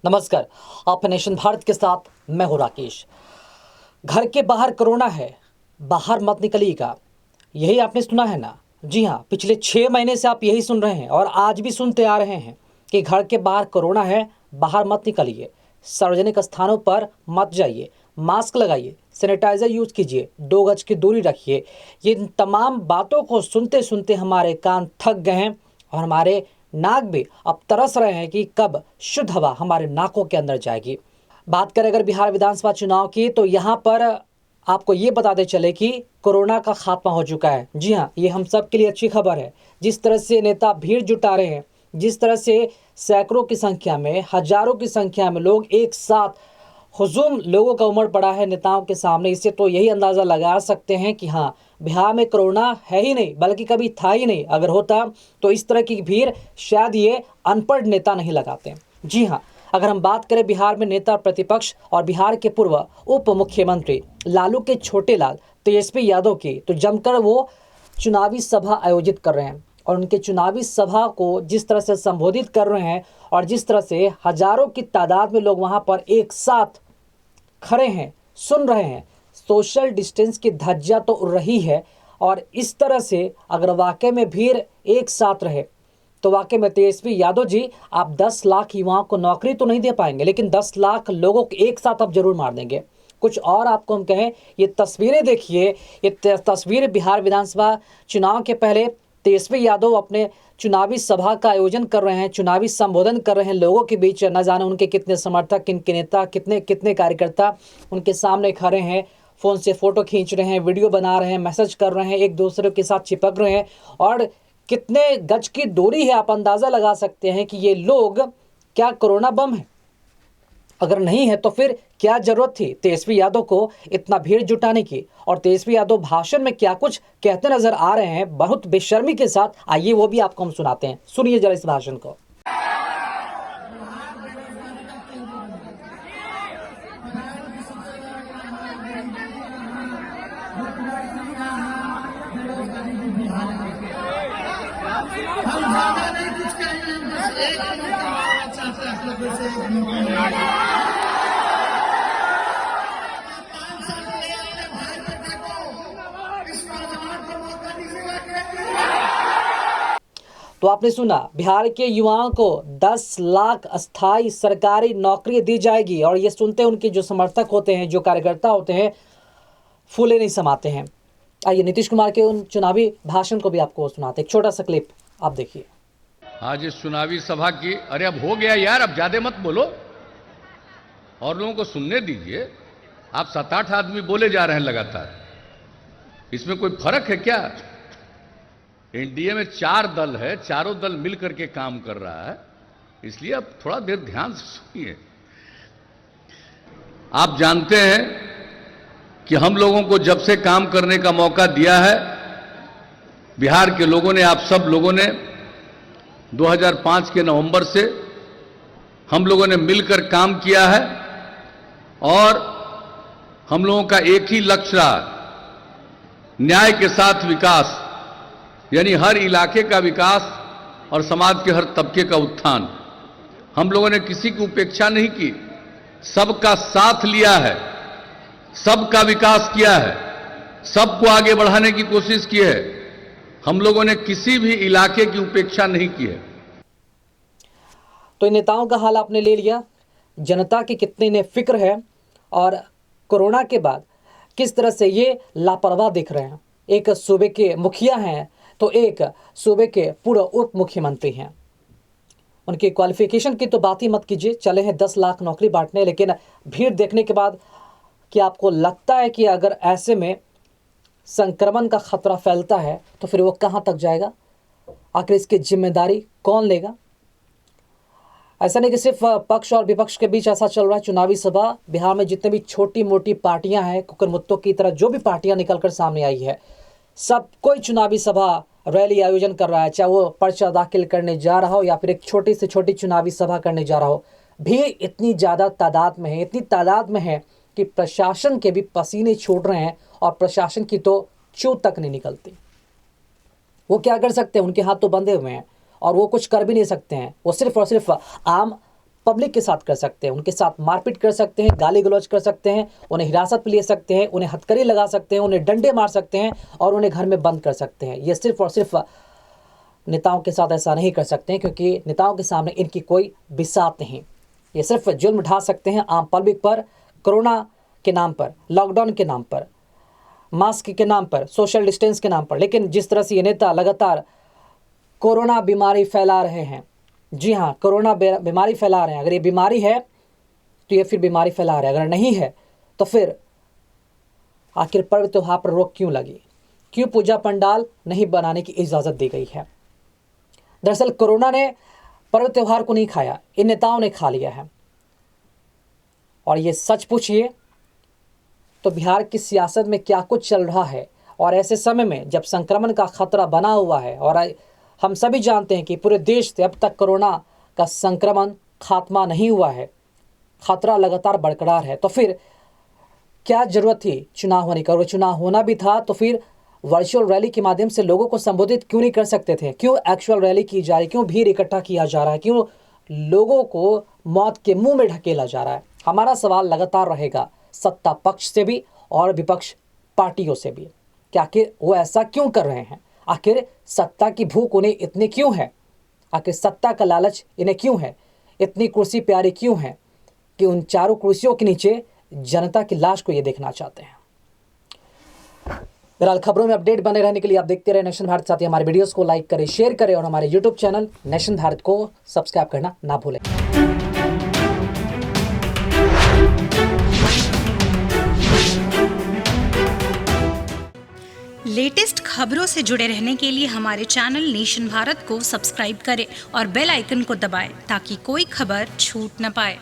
नमस्कार, आप नेशन भारत के साथ मैं हूं राकेश। घर के बाहर कोरोना है, बाहर मत निकलिएगा, यही आपने सुना है ना। जी हाँ, पिछले 6 महीने से आप यही सुन रहे हैं और आज भी सुनते आ रहे हैं कि घर के बाहर कोरोना है, बाहर मत निकलिए, सार्वजनिक स्थानों पर मत जाइए, मास्क लगाइए, सैनिटाइजर यूज कीजिए, 2 गज की दूरी रखिए। ये तमाम बातों को सुनते सुनते हमारे कान थक गए हैं और हमारे नाक भी अब तरस रहे हैं कि कब शुद्ध हवा हमारे नाकों के अंदर जाएगी। बात करें अगर बिहार विधानसभा चुनाव की, तो यहाँ पर आपको ये बताते चले कि कोरोना का खात्मा हो चुका है। जी हाँ, ये हम सब के लिए अच्छी खबर है। जिस तरह से नेता भीड़ जुटा रहे हैं, जिस तरह से सैकड़ों की संख्या में, हजारों की संख्या में लोग एक साथ हुजूम लोगों का उमड़ पड़ा है नेताओं के सामने, इससे तो यही अंदाज़ा लगा सकते हैं कि हाँ, बिहार में कोरोना है ही नहीं, बल्कि कभी था ही नहीं। अगर होता तो इस तरह की भीड़ शायद ये अनपढ़ नेता नहीं लगाते। जी हाँ, अगर हम बात करें बिहार में नेता प्रतिपक्ष और बिहार के पूर्व उप मुख्यमंत्री लालू के छोटे लाल तेजस्वी यादव की, तो जमकर वो चुनावी सभा आयोजित कर रहे हैं और उनके चुनावी सभा को जिस तरह से संबोधित कर रहे हैं और जिस तरह से हजारों की तादाद में लोग वहां पर एक साथ खड़े हैं, सुन रहे हैं, सोशल डिस्टेंस की धज्जियां तो उड़ रही है। और इस तरह से अगर वाकई में भीड़ एक साथ रहे तो वाकई में तेजस्वी यादव जी, आप 10 लाख युवाओं को नौकरी तो नहीं दे पाएंगे, लेकिन 10 लाख लोगों को एक साथ आप जरूर मार देंगे। कुछ और आपको हम कहें, ये तस्वीरें देखिए, ये तस्वीर बिहार विधानसभा चुनाव के पहले तेजस्वी यादव अपने चुनावी सभा का आयोजन कर रहे हैं, चुनावी संबोधन कर रहे हैं लोगों के बीच। न जाने उनके कितने समर्थक, किनके नेता, कितने कितने कार्यकर्ता उनके सामने खड़े हैं, फ़ोन से फ़ोटो खींच रहे हैं, वीडियो बना रहे हैं, मैसेज कर रहे हैं, एक दूसरे के साथ चिपक रहे हैं। और कितने गज की दूरी है, आप अंदाज़ा लगा सकते हैं कि ये लोग क्या कोरोना बम है? अगर नहीं है तो फिर क्या जरूरत थी तेजस्वी यादव को इतना भीड़ जुटाने की? और तेजस्वी यादव भाषण में क्या कुछ कहते नजर आ रहे हैं बहुत बेशर्मी के साथ, आइए वो भी आपको हम सुनाते हैं। सुनिए जरा इस भाषण को। हम ज्यादा नहीं कुछ कहेंगे, बस एक मिनट चाहते हैं आप लोगों से। 5 साल पहले अपने भाई बेटे को इस नौजवान को मौका दीजिएगा। तो आपने सुना, बिहार के युवाओं को 10 लाख अस्थायी सरकारी नौकरी दी जाएगी। और ये सुनते उनके जो समर्थक होते हैं, जो कार्यकर्ता होते हैं, फूले नहीं समाते हैं। आइए नीतीश कुमार के उन चुनावी भाषण को भी आपको सुनाते हैं, एक छोटा सा क्लिप आप देखिए। आज इस चुनावी सभा की, अरे अब हो गया यार, अब ज्यादा मत बोलो और लोगों को सुनने दीजिए। आप 7-8 आदमी बोले जा रहे हैं लगातार, इसमें कोई फर्क है क्या? एनडीए में 4 दल है, चारों दल मिलकर के काम कर रहा है, इसलिए अब थोड़ा देर ध्यान से सुनिए। आप जानते हैं कि हम लोगों को जब से काम करने का मौका दिया है, बिहार के लोगों ने, आप सब लोगों ने 2005 के नवंबर से हम लोगों ने मिलकर काम किया है और हम लोगों का एक ही लक्ष्य रहा, न्याय के साथ विकास, यानी हर इलाके का विकास और समाज के हर तबके का उत्थान। हम लोगों ने किसी की उपेक्षा नहीं की, सबका साथ लिया है, सबका विकास किया है, सबको आगे बढ़ाने की कोशिश की है। हम लोगों ने किसी भी इलाके की उपेक्षा नहीं की है। तो इन नेताओं का हाल आपने ले लिया, जनता की कितने इन्हें फिक्र है और कोरोना के बाद किस तरह से ये लापरवाह दिख रहे हैं। एक सूबे के मुखिया हैं तो एक सूबे के पूर्व उप मुख्यमंत्री हैं। उनकी क्वालिफिकेशन की तो बात ही मत कीजिए, चले हैं 10 लाख नौकरी बांटने, लेकिन भीड़ देखने के बाद क्या आपको लगता है कि अगर ऐसे में संक्रमण का खतरा फैलता है तो फिर वो कहां तक जाएगा? आखिर इसकी जिम्मेदारी कौन लेगा? ऐसा नहीं कि सिर्फ पक्ष और विपक्ष के बीच ऐसा चल रहा है। चुनावी सभा बिहार में जितने भी छोटी मोटी पार्टियां हैं, कुकुरमुत्तों की तरह जो भी पार्टियां निकलकर सामने आई है, सब कोई चुनावी सभा रैली आयोजन कर रहा है, चाहे वो पर्चा दाखिल करने जा रहा हो या फिर एक छोटी से छोटी चुनावी सभा करने जा रहा हो। भीड़ इतनी ज़्यादा तादाद में है, इतनी तादाद में है कि प्रशासन के भी पसीने छूट रहे हैं और प्रशासन की तो चू तक नहीं निकलती। वो क्या कर सकते हैं? उनके हाथ तो बंधे हुए हैं और वो कुछ कर भी नहीं सकते हैं। वो सिर्फ और सिर्फ आम पब्लिक के साथ कर सकते हैं, उनके साथ मारपीट कर सकते हैं, गाली गलौज कर सकते हैं, उन्हें हिरासत में ले सकते हैं, उन्हें हथकड़ी लगा सकते हैं, उन्हें डंडे मार सकते हैं और उन्हें घर में बंद कर सकते हैं। ये सिर्फ और सिर्फ नेताओं के साथ ऐसा नहीं कर सकते हैं, क्योंकि नेताओं के सामने इनकी कोई बिसात नहीं। ये सिर्फ जुल्म ढा सकते हैं आम पब्लिक पर, कोरोना के नाम पर, लॉकडाउन के नाम पर, मास्क के नाम पर, सोशल डिस्टेंस के नाम पर। लेकिन जिस तरह से ये नेता लगातार कोरोना बीमारी फैला रहे हैं, जी हाँ, कोरोना बीमारी फैला रहे हैं। अगर ये बीमारी है तो ये फिर बीमारी फैला रहे हैं, अगर नहीं है तो फिर आखिर पर्व त्योहार पर रोक क्यों लगी, क्यों पूजा पंडाल नहीं बनाने की इजाज़त दी गई है। दरअसल कोरोना ने पर्व त्योहार को नहीं खाया, इन नेताओं ने खा लिया है। और ये सच पूछिए तो बिहार की सियासत में क्या कुछ चल रहा है, और ऐसे समय में जब संक्रमण का खतरा बना हुआ है और हम सभी जानते हैं कि पूरे देश से अब तक कोरोना का संक्रमण खात्मा नहीं हुआ है, खतरा लगातार बरकरार है, तो फिर क्या ज़रूरत थी चुनाव होने का। और चुनाव होना भी था तो फिर वर्चुअल रैली के माध्यम से लोगों को संबोधित क्यों नहीं कर सकते थे, क्यों एक्चुअल रैली की जा रही, क्यों भीड़ इकट्ठा किया जा रहा है, क्यों लोगों को मौत के मुंह में ढकेला जा रहा है। हमारा सवाल लगातार रहेगा सत्ता पक्ष से भी और विपक्ष पार्टियों से भी, कि आखिर वो ऐसा क्यों कर रहे हैं, आखिर सत्ता की भूख उन्हें इतनी क्यों है, आखिर सत्ता का लालच इन्हें क्यों है, इतनी कुर्सी प्यारी क्यों है कि उन चारों कुर्सियों के नीचे जनता की लाश को ये देखना चाहते हैं। फिलहाल खबरों में अपडेट बने रहने के लिए आप देखते रहे नेशन भारत। साथ ही हमारे वीडियोस को लाइक करें, शेयर करें और हमारे यूट्यूब चैनल नेशन भारत को सब्सक्राइब करना ना भूलें। लेटेस्ट खबरों से जुड़े रहने के लिए हमारे चैनल नेशन भारत को सब्सक्राइब करें और बेल आइकन को दबाएं ताकि कोई खबर छूट न पाए।